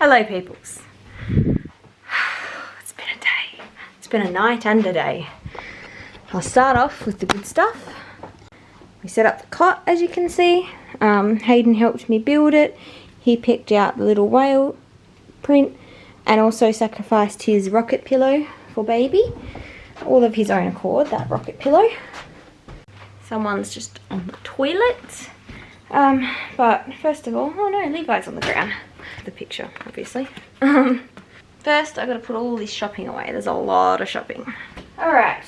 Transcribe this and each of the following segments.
Hello peoples. It's been a day. It's been a night and a day. I'll start off with the good stuff. We set up the cot, as you can see. Hayden helped me build it. He picked out the little whale print and also sacrificed his rocket pillow for baby. All of his own accord, that rocket pillow. Someone's just on the toilet. But first of all, oh no, Levi's on the ground. The picture, obviously. First, I've got to put all this shopping away. There's a lot of shopping. Alright,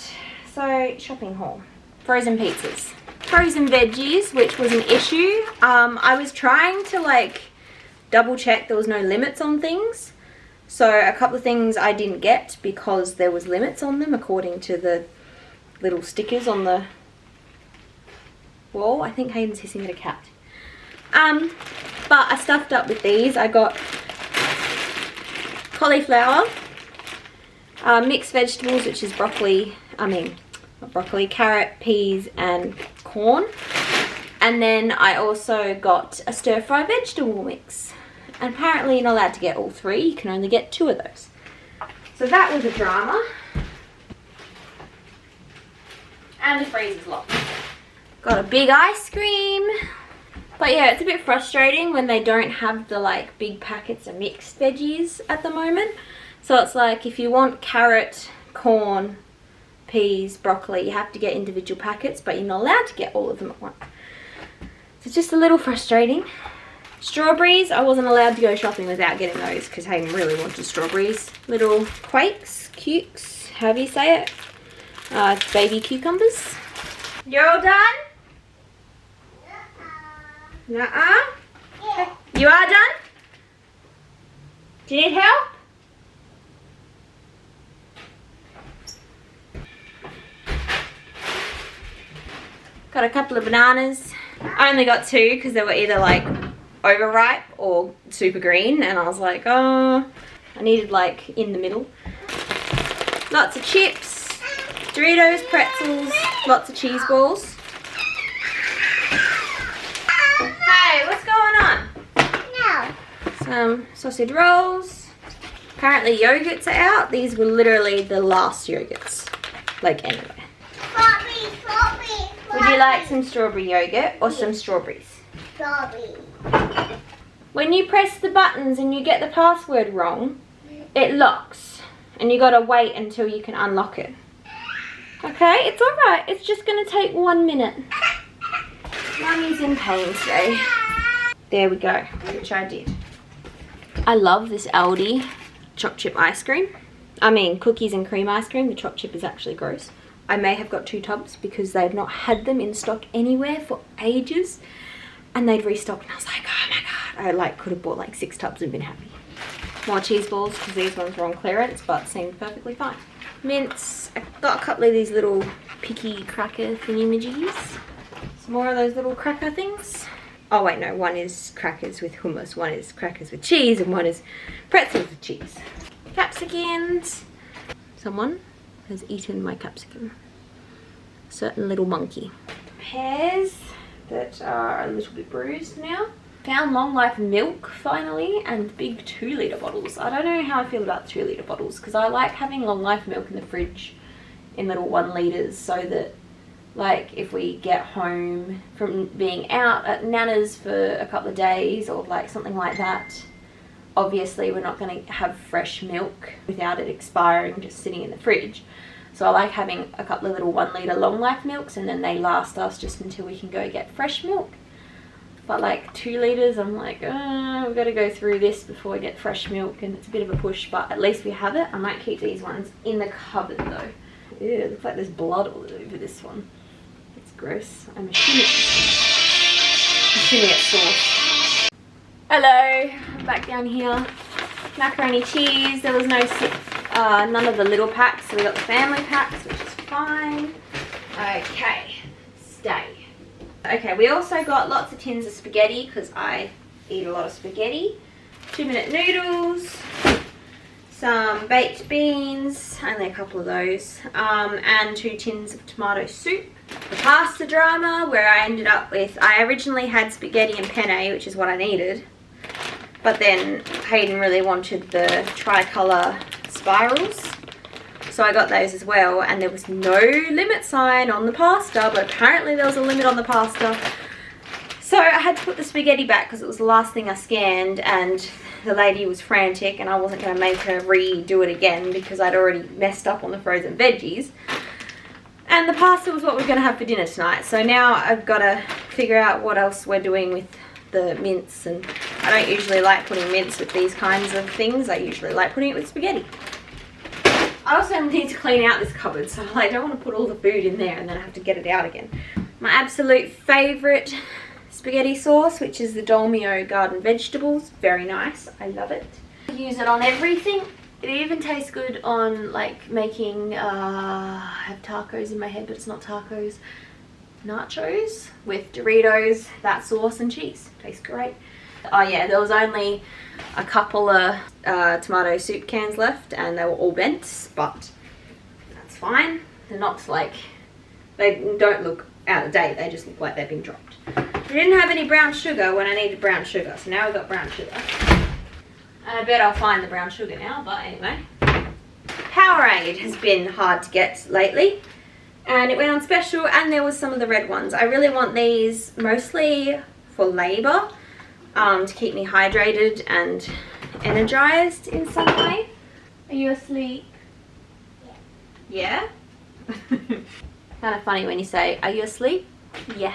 so shopping haul. Frozen pizzas. Frozen veggies, which was an issue. I was trying to like double check there was no limits on things. So a couple of things I didn't get because there was limits on them according to the little stickers on the wall. I think Hayden's hissing at a cat. But I stuffed up with these. I got cauliflower, mixed vegetables, which is broccoli, not broccoli, carrot, peas and corn. And then I also got a stir-fry vegetable mix. And apparently you're not allowed to get all three, you can only get 2 of those. So that was a drama. And the freezer's locked. Got a big ice cream. But yeah, it's a bit frustrating when they don't have the like big packets of mixed veggies at the moment. So it's like if you want carrot, corn, peas, broccoli, you have to get individual packets, but you're not allowed to get all of them at once. So it's just a little frustrating. Strawberries, I wasn't allowed to go shopping without getting those because Hayden really wanted strawberries. Little quakes, cukes, however you say it. It's baby cucumbers. You're all done? Nuh-uh. Yeah. You are done? Do you need help? Got a couple of bananas. I only got 2 because they were either like overripe or super green, and I was like, oh, I needed like in the middle. Lots of chips, Doritos, pretzels, lots of cheese balls. Hey, what's going on? No. Some sausage rolls. Apparently yogurts are out. These were literally the last yogurts. Like anyway. Would you like some strawberry yogurt or some strawberries? Strawberry. When you press the buttons and you get the password wrong, it locks. And you gotta wait until you can unlock it. Okay, it's alright. It's just gonna take 1 minute. Mummy's in pain today. There we go, which I did. I love this Aldi choc chip ice cream. Cookies and cream ice cream. The choc chip is actually gross. I may have got 2 tubs because they've not had them in stock anywhere for ages. And they'd restocked and I was like, oh my god. I could have bought like 6 tubs and been happy. More cheese balls because these ones were on clearance but seemed perfectly fine. Mints. I got a couple of these little picky cracker thingy-majiggies. Some more of those little cracker things. Oh wait, no, one is crackers with hummus, one is crackers with cheese, and one is pretzels with cheese. Capsicums. Someone has eaten my capsicum. A certain little monkey. Pears that are a little bit bruised now. Found long life milk finally, and big 2-litre bottles. I don't know how I feel about 2-litre bottles because I like having long life milk in the fridge in little 1 litres so that like if we get home from being out at Nana's for a couple of days or like something like that, obviously we're not going to have fresh milk without it expiring just sitting in the fridge. So I like having a couple of little 1 litre long life milks, and then they last us just until we can go get fresh milk. But like 2 litres, I'm like, oh, we've got to go through this before we get fresh milk, and it's a bit of a push, but at least we have it. I might keep these ones in the cupboard though. Ew, it looks like there's blood all over this one. It's gross. I'm assuming it's sauce. Hello, I'm back down here. Macaroni cheese. There was none of the little packs, so we got the family packs, which is fine. Okay, stay. Okay, we also got lots of tins of spaghetti because I eat a lot of spaghetti. 2-minute noodles, some baked beans, only a couple of those, and 2 tins of tomato soup. The pasta drama, where I ended up with, I originally had spaghetti and penne, which is what I needed, But then Hayden really wanted the tricolour spirals, so I got those as well, and there was no limit sign on the pasta, but apparently there was a limit on the pasta. So I had to put the spaghetti back because it was the last thing I scanned, and the lady was frantic and I wasn't going to make her redo it again because I'd already messed up on the frozen veggies. And the pasta was what we're going to have for dinner tonight. So now I've got to figure out what else we're doing with the mince, and I don't usually like putting mince with these kinds of things. I usually like putting it with spaghetti. I also need to clean out this cupboard, so I don't want to put all the food in there and then I have to get it out again. My absolute favourite spaghetti sauce, which is the Dolmio Garden Vegetables. Very nice. I love it. I use it on everything. It even tastes good on like making, I have tacos in my head, but it's not tacos. Nachos with Doritos, that sauce and cheese. Tastes great. Oh yeah, there was only a couple of tomato soup cans left and they were all bent, but that's fine. They're not like, they don't look out of date, they just look like they've been dropped. I didn't have any brown sugar when I needed brown sugar, so now we've got brown sugar. And I bet I'll find the brown sugar now, but anyway. Powerade has been hard to get lately, and it went on special, and there was some of the red ones. I really want these mostly for labour, to keep me hydrated and energized in some way. Are you asleep? Yeah? Kind of funny when you say, are you asleep? Yeah.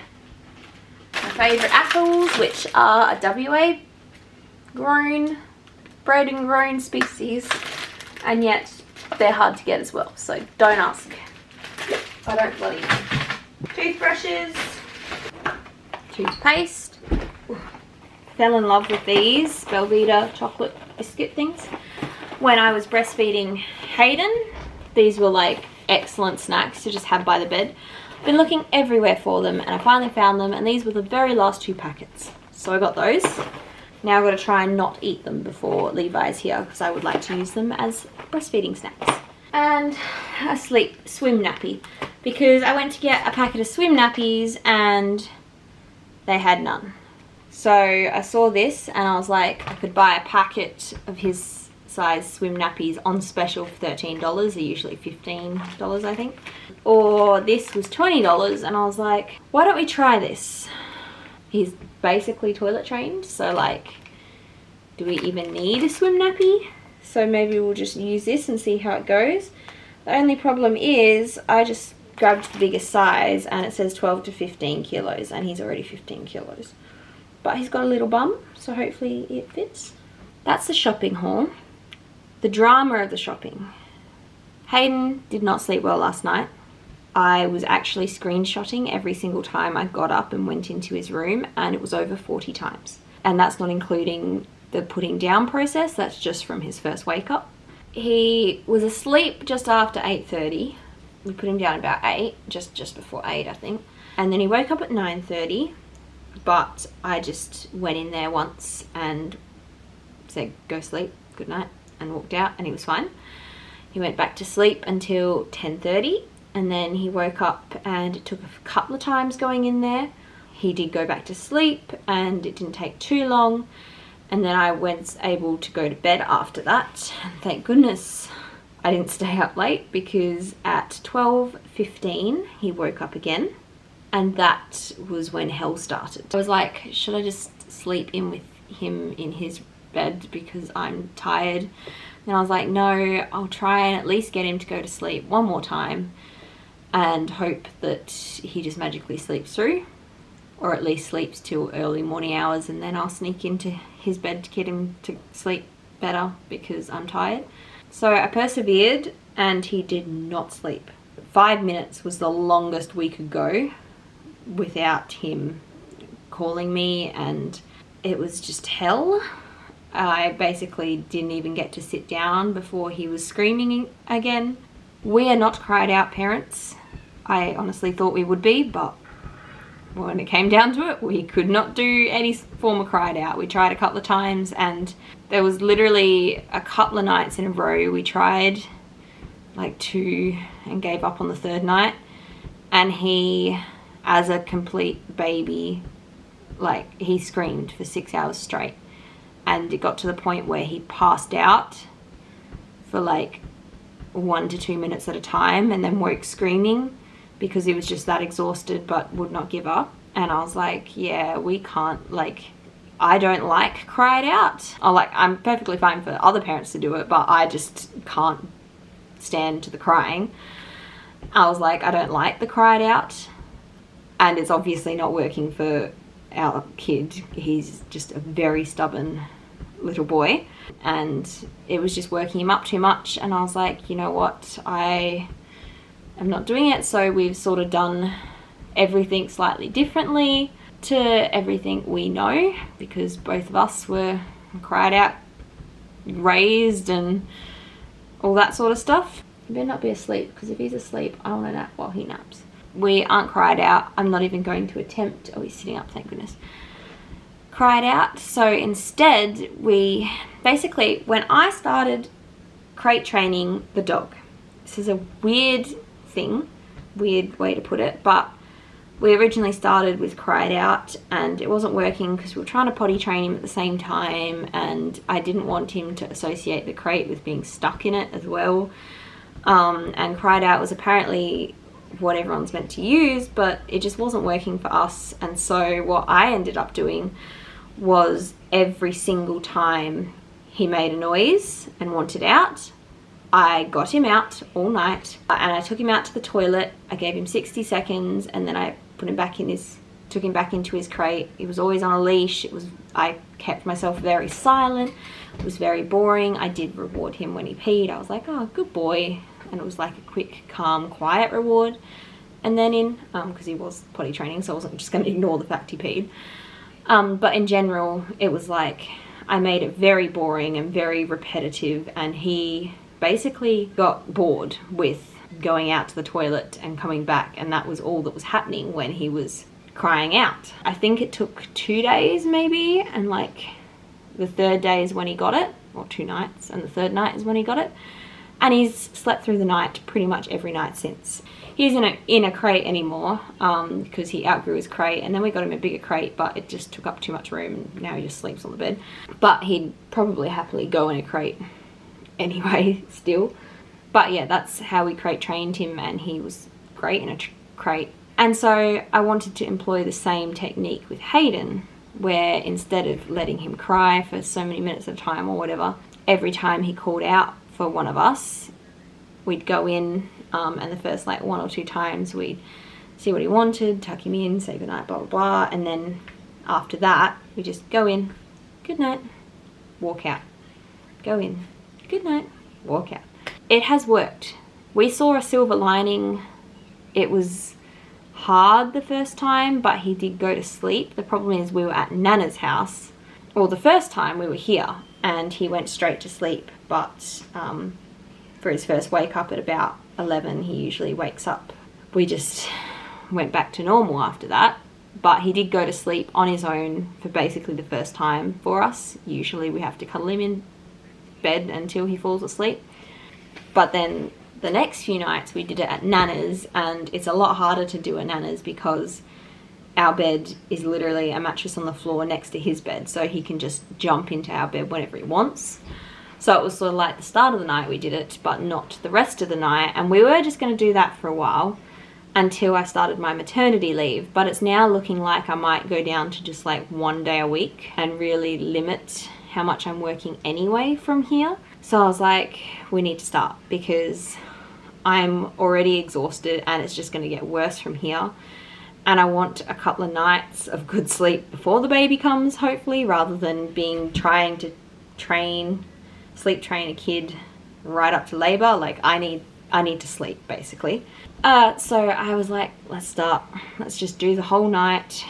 My favourite apples, which are a WA grown, bred and grown species, and yet they're hard to get as well, so don't ask. I don't bloody know. Toothbrushes, toothpaste. Ooh. Fell in love with these Belvita chocolate biscuit things when I was breastfeeding Hayden. These were like excellent snacks to just have by the bed. Been looking everywhere for them and I finally found them, and these were the very last 2 packets. So I got those. Now I've got to try and not eat them before Levi's here because I would like to use them as breastfeeding snacks. And a swim nappy, because I went to get a packet of swim nappies and they had none. So I saw this and I was like, I could buy a packet of his size swim nappies on special for $13. They're usually $15, I think. Or this was $20, and I was like, why don't we try this? He's basically toilet trained, so like, do we even need a swim nappy? So maybe we'll just use this and see how it goes. The only problem is I just grabbed the biggest size and it says 12 to 15 kilos, and he's already 15 kilos. But he's got a little bum, so hopefully it fits. That's the shopping haul. The drama of the shopping. Hayden did not sleep well last night. I was actually screenshotting every single time I got up and went into his room, and it was over 40 times. And that's not including the putting down process, that's just from his first wake up. He was asleep just after 8:30. We put him down about 8, just before 8 I think. And then he woke up at 9:30. But I just went in there once and said, go sleep, good night, and walked out, and he was fine. He went back to sleep until 10:30, and then he woke up, and it took a couple of times going in there. He did go back to sleep, and it didn't take too long, and then I was able to go to bed after that. And thank goodness I didn't stay up late, because at 12:15 he woke up again. And that was when hell started. I was like, should I just sleep in with him in his bed because I'm tired? And I was like, no, I'll try and at least get him to go to sleep one more time and hope that he just magically sleeps through, or at least sleeps till early morning hours, and then I'll sneak into his bed to get him to sleep better because I'm tired. So I persevered and he did not sleep. 5 minutes was the longest we could go without him calling me, and it was just hell. I basically didn't even get to sit down before he was screaming again. We are not cried out parents. I honestly thought we would be, but when it came down to it, we could not do any form of cried out. We tried a couple of times, and there was literally a couple of nights in a row we tried like 2 and gave up on the 3rd night, and he, as a complete baby, like he screamed for 6 hours straight, and it got to the point where he passed out for like 1 to 2 minutes at a time and then woke screaming because he was just that exhausted but would not give up. And I was like, yeah, we can't, like, I don't like cry it out. I'm perfectly fine for other parents to do it, but I just can't stand to the crying. I was like, I don't like the cry it out, and it's obviously not working for our kid. He's just a very stubborn little boy, and it was just working him up too much. And I was like, you know what, I am not doing it. So we've sort of done everything slightly differently to everything we know, because both of us were cried out, raised, and all that sort of stuff. He better not be asleep, because if he's asleep, I want to nap while he naps. We aren't cried out. I'm not even going to attempt. Oh, he's sitting up, thank goodness. Cried out. So instead, we basically, when I started crate training the dog, this is a weird thing, weird way to put it, but we originally started with cried out, and it wasn't working because we were trying to potty train him at the same time, and I didn't want him to associate the crate with being stuck in it as well. And cried out was apparently what everyone's meant to use, but it just wasn't working for us. And so what I ended up doing was every single time he made a noise and wanted out, I got him out all night, and I took him out to the toilet. I gave him 60 seconds, and then I put him back in took him back into his crate. He was always on a leash. I kept myself very silent. It was very boring. I did reward him when he peed. I was like, oh, good boy. And it was like a quick, calm, quiet reward. And then because he was potty training, so I wasn't just going to ignore the fact he peed. But in general, it was like, I made it very boring and very repetitive, and he basically got bored with going out to the toilet and coming back, and that was all that was happening when he was crying out. I think it took 2 days maybe, and like the third day is when he got it, or 2 nights, and the third night is when he got it. And he's slept through the night pretty much every night since. He isn't in a crate anymore because he outgrew his crate, and then we got him a bigger crate, but it just took up too much room, and now he just sleeps on the bed. But he'd probably happily go in a crate anyway still. But yeah, that's how we crate trained him, and he was great in a crate. And so I wanted to employ the same technique with Hayden, where instead of letting him cry for so many minutes at a time or whatever, every time he called out for one of us, we'd go in, and the first like 1 or 2 times we'd see what he wanted, tuck him in, say goodnight, blah blah blah, and then after that we just go in, good night, walk out, go in, good night, walk out. It has worked. We saw a silver lining. It was hard the first time, but he did go to sleep. The problem is we were at Nana's house. Well, the first time we were here, and he went straight to sleep, but for his first wake up at about 11, he usually wakes up. We just went back to normal after that, but he did go to sleep on his own for basically the first time for us. Usually we have to cuddle him in bed until he falls asleep. But then the next few nights we did it at Nana's, and it's a lot harder to do at Nana's because our bed is literally a mattress on the floor next to his bed, so he can just jump into our bed whenever he wants. So it was sort of like the start of the night we did it, but not the rest of the night. And we were just going to do that for a while until I started my maternity leave. But it's now looking like I might go down to just like 1 day a week and really limit how much I'm working anyway from here. So I was like, we need to start, because I'm already exhausted and it's just going to get worse from here. And I want a couple of nights of good sleep before the baby comes, hopefully, rather than trying to sleep train a kid right up to labor. Like I need to sleep basically. So I was like, let's start. Let's just do the whole night.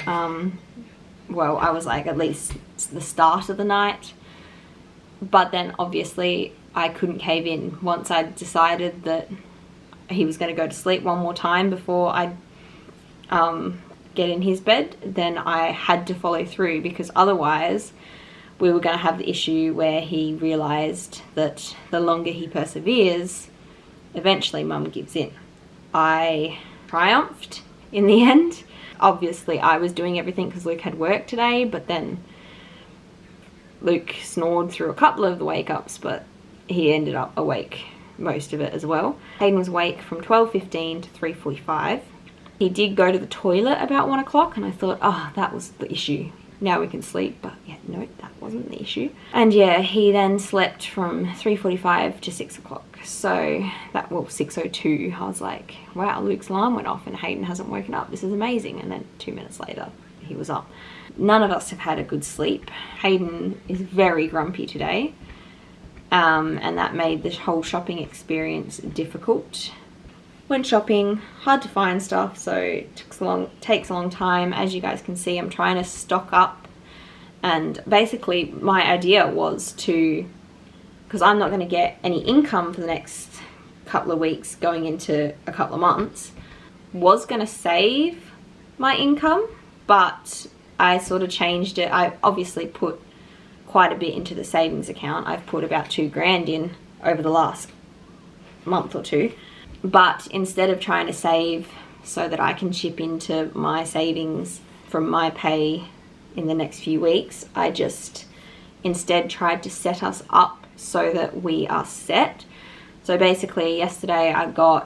Well, I was like, at least the start of the night. But then obviously I couldn't cave in. Once I decided that he was going to go to sleep one more time before I get in his bed, then I had to follow through, because otherwise we were going to have the issue where he realized that the longer he perseveres, eventually mum gives in. I triumphed in the end. Obviously I was doing everything because Luke had work today, but then Luke snored through a couple of the wake-ups, but he ended up awake most of it as well. Hayden was awake from 12:15 to 3:45. He did go to the toilet about 1 o'clock, and I thought, oh, that was the issue. Now we can sleep, but yeah, no, that wasn't the issue. And yeah, he then slept from 3:45 to 6 o'clock. So that, well, 6:02, I was like, wow, Luke's alarm went off and Hayden hasn't woken up. This is amazing. And then 2 minutes later, he was up. None of us have had a good sleep. Hayden is very grumpy today. And that made the whole shopping experience difficult. Went shopping, hard to find stuff, so it takes a long time. As you guys can see, I'm trying to stock up, and basically my idea was to, because I'm not going to get any income for the next couple of weeks going into a couple of months, was going to save my income, but I sort of changed it. I obviously put quite a bit into the savings account. I've put about $2,000 in over the last month or two. But instead of trying to save so that I can chip into my savings from my pay in the next few weeks, I just instead tried to set us up so that we are set. So basically yesterday I've done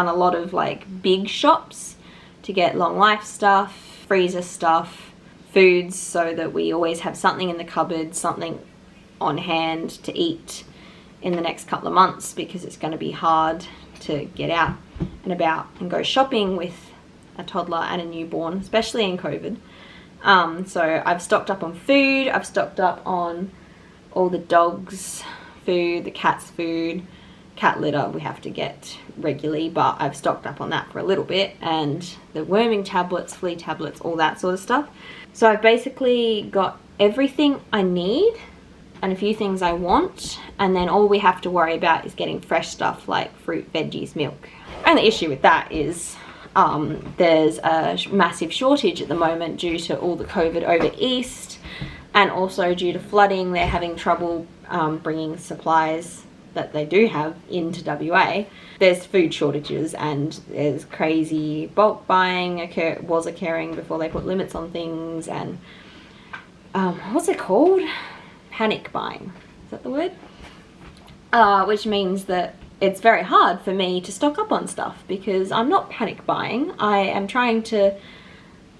a lot of like big shops to get long life stuff, freezer stuff, foods, so that we always have something in the cupboard, something on hand to eat in the next couple of months, because it's going to be hard to get out and about and go shopping with a toddler and a newborn, especially in COVID. So I've stocked up on food, I've stocked up on all the dogs' food, the cat's food, cat litter we have to get regularly, but I've stocked up on that for a little bit, and the worming tablets, flea tablets, all that sort of stuff. So I've basically got everything I need and a few things I want, and then all we have to worry about is getting fresh stuff like fruit, veggies, milk. And the issue with that is there's a massive shortage at the moment due to all the COVID over east, and also due to flooding. They're having trouble bringing supplies that they do have into WA. There's food shortages, and there's crazy bulk buying was occurring before they put limits on things, and what's it called? Panic buying, is that the word? Which means that it's very hard for me to stock up on stuff, because I'm not panic buying. I am trying to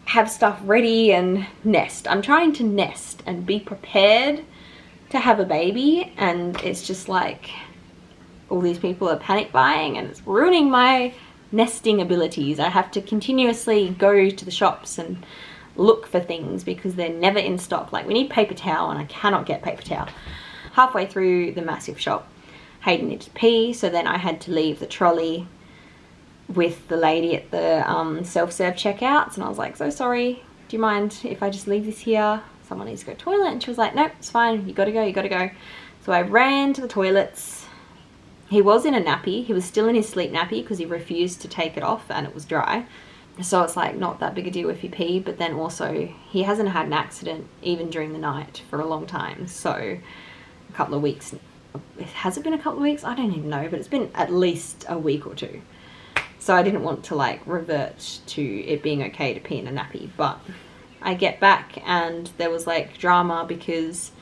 have stuff ready and nest. I'm trying to nest and be prepared to have a baby, and it's just like all these people are panic buying, and it's ruining my nesting abilities. I have to continuously go to the shops and look for things because they're never in stock. Like, we need paper towel and I cannot get paper towel. Halfway through the massive shop, Hayden needed to pee, so then I had to leave the trolley with the lady at the self-serve checkouts, and I was like, so sorry, do you mind if I just leave this here? Someone needs to go to the toilet. And she was like, nope, it's fine, you gotta go, you gotta go. So I ran to the toilets. He was in a nappy. He was still in his sleep nappy because he refused to take it off and it was dry. So it's like not that big a deal if you pee, but then also he hasn't had an accident even during the night for a long time. So a couple of weeks, has it been a couple of weeks? I don't even know, but it's been at least a week or two. So I didn't want to like revert to it being okay to pee in a nappy. But I get back and there was like drama because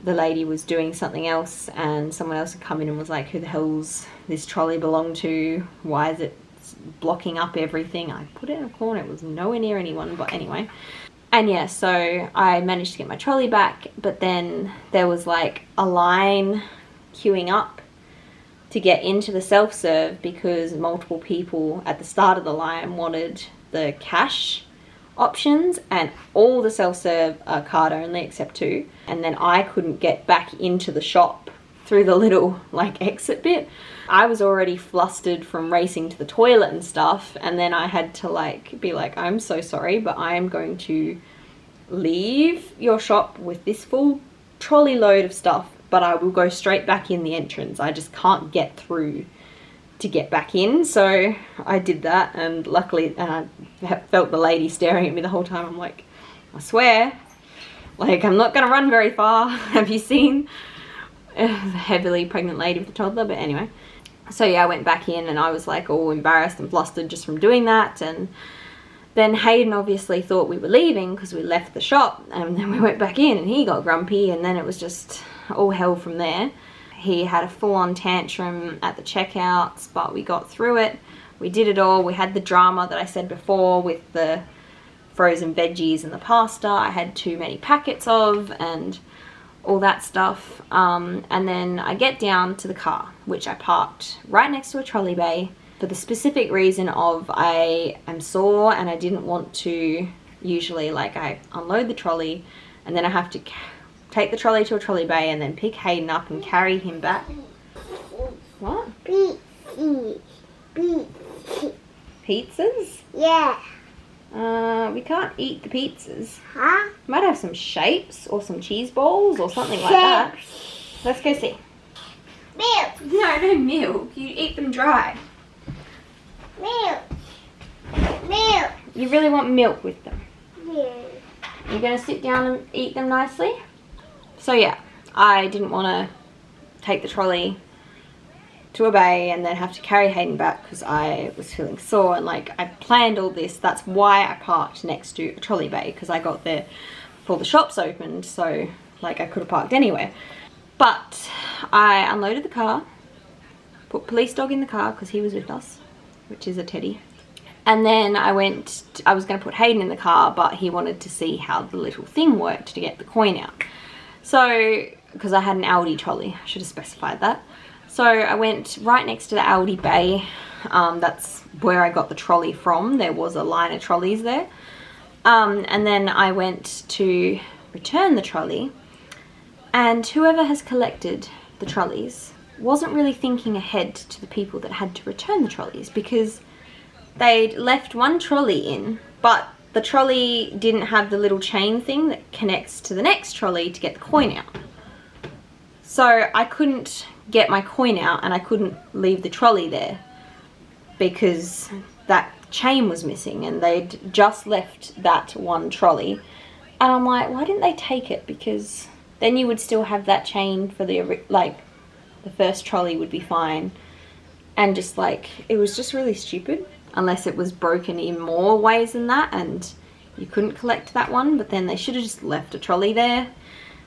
the lady was doing something else and someone else had come in and was like, who the hell's this trolley belong to? Why is it blocking up everything? I put it in a corner, it was nowhere near anyone, but anyway. And yeah, so I managed to get my trolley back, but then there was like a line queuing up to get into the self-serve because multiple people at the start of the line wanted the cash options, and all the self-serve are card only except 2, and then I couldn't get back into the shop through the little like exit bit. I was already flustered from racing to the toilet and stuff, and then I had to like be like, I'm so sorry, but I am going to leave your shop with this full trolley load of stuff, but I will go straight back in the entrance. I just can't get through to get back in. So I did that, and luckily I felt the lady staring at me the whole time. I'm like, I swear, like, I'm not gonna run very far. Have you seen a heavily pregnant lady with a toddler? But anyway, so yeah, I went back in and I was like all embarrassed and flustered just from doing that, and Then Hayden obviously thought we were leaving because we left the shop, and then we went back in and he got grumpy, and then it was just all hell from there. He had a full-on tantrum at the checkouts, but we got through it. We did it all. We had the drama that I said before with the frozen veggies and the pasta I had too many packets of and all that stuff. And then I get down to the car, which I parked right next to a trolley bay for the specific reason of I am sore and I didn't want to, usually like I unload the trolley and then I have to take the trolley to a trolley bay and then pick Hayden up and carry him back. What? Pizzas? Yeah. We can't eat the pizzas. Huh? Might have some shapes or some cheese balls or something like that. Let's go see. Milk. No milk. You eat them dry. Milk. Milk. You really want milk with them? Yeah. You're going to sit down and eat them nicely? So yeah, I didn't want to take the trolley to a bay and then have to carry Hayden back because I was feeling sore, and like I planned all this. That's why I parked next to a trolley bay, because I got there before the shops opened, so like I could have parked anywhere. But I unloaded the car, put Police Dog in the car because he was with us, which is a teddy. And then I was going to put Hayden in the car, but he wanted to see how the little thing worked to get the coin out. So, because I had an Aldi trolley, I should have specified that. So I went right next to the Aldi bay. That's where I got the trolley from. There was a line of trolleys there. And then I went to return the trolley. And whoever has collected the trolleys wasn't really thinking ahead to the people that had to return the trolleys, because they'd left one trolley in, but the trolley didn't have the little chain thing that connects to the next trolley to get the coin out. So I couldn't get my coin out and I couldn't leave the trolley there because that chain was missing and they'd just left that one trolley. And I'm like, why didn't they take it? Because then you would still have that chain for the, like, the first trolley would be fine. And just like, it was just really stupid. Unless it was broken in more ways than that and you couldn't collect that one, but then they should have just left a trolley there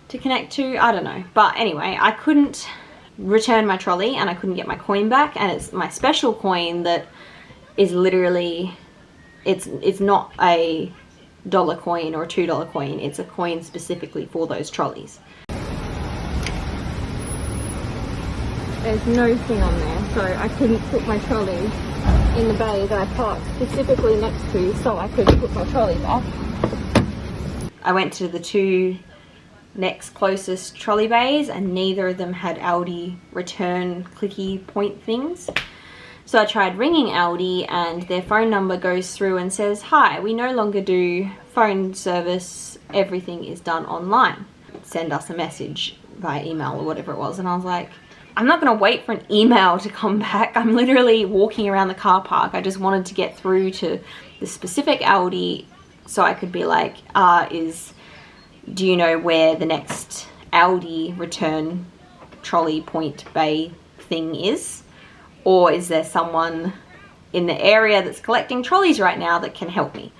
to connect to. I don't know. But anyway, I couldn't return my trolley and I couldn't get my coin back, and it's my special coin that is literally, it's not a $1 coin or a $2 coin. It's a coin specifically for those trolleys. There's no thing on there, so I couldn't put my trolley in the bay that I parked specifically next to so I could put my trolley back. I went to the two next closest trolley bays and neither of them had Aldi return clicky point things. So I tried ringing Aldi and their phone number goes through and says, "Hi, we no longer do phone service, everything is done online. Send us a message via email," or whatever it was. And I was like, I'm not going to wait for an email to come back. I'm literally walking around the car park. I just wanted to get through to the specific Aldi so I could be like, do you know where the next Aldi return trolley point bay thing is? Or is there someone in the area that's collecting trolleys right now that can help me?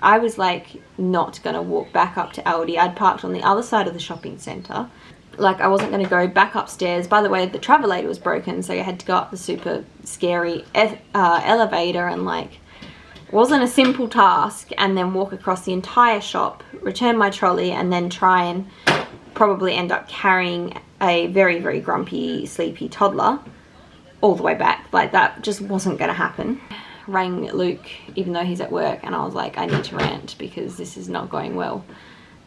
I was like not going to walk back up to Aldi. I'd parked on the other side of the shopping centre. Like, I wasn't going to go back upstairs. By the way, the travelator was broken, so I had to go up the super scary elevator, and like, it wasn't a simple task, and then walk across the entire shop, return my trolley, and then try and probably end up carrying a very, very grumpy, sleepy toddler all the way back. Like, that just wasn't going to happen. Rang Luke, even though he's at work, and I was like, I need to rant because this is not going well.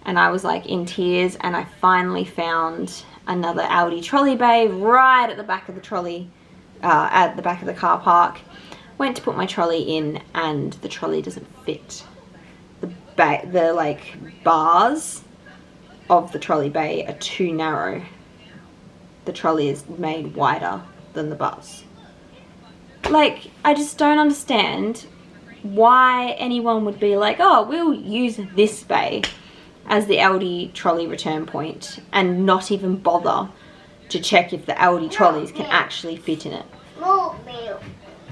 And I was like in tears, and I finally found another Aldi trolley bay right at the back of the trolley, at the back of the car park. Went to put my trolley in and the trolley doesn't fit. The like bars of the trolley bay are too narrow. The trolley is made wider than the bars. Like, I just don't understand why anyone would be like, oh, we'll use this bay as the Aldi trolley return point and not even bother to check if the Aldi trolleys can actually fit in it. More milk.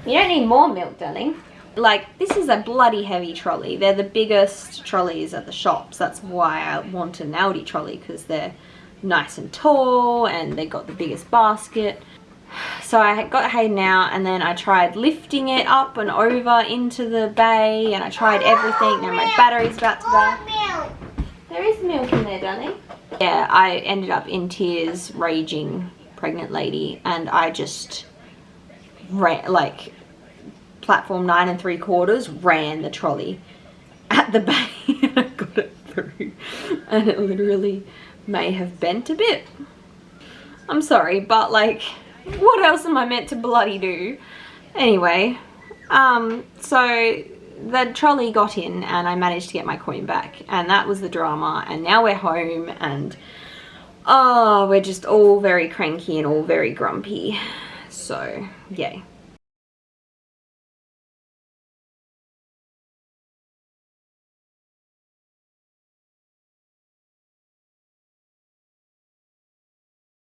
You don't need more milk, darling. Like, this is a bloody heavy trolley. They're the biggest trolleys at the shops. That's why I want an Aldi trolley, because they're nice and tall and they got the biggest basket. So I got Hayden out, and then I tried lifting it up and over into the bay, and I tried everything. Now my battery's about to die. There is milk in there, darling. Yeah, I ended up in tears, raging pregnant lady, and I just ran, like, platform 9 3/4 ran the trolley at the bay and I got it through, and it literally may have bent a bit. I'm sorry, but like, what else am I meant to bloody do? Anyway, so the trolley got in and I managed to get my coin back, and that was the drama. And now we're home, and oh, we're just all very cranky and all very grumpy. So yay.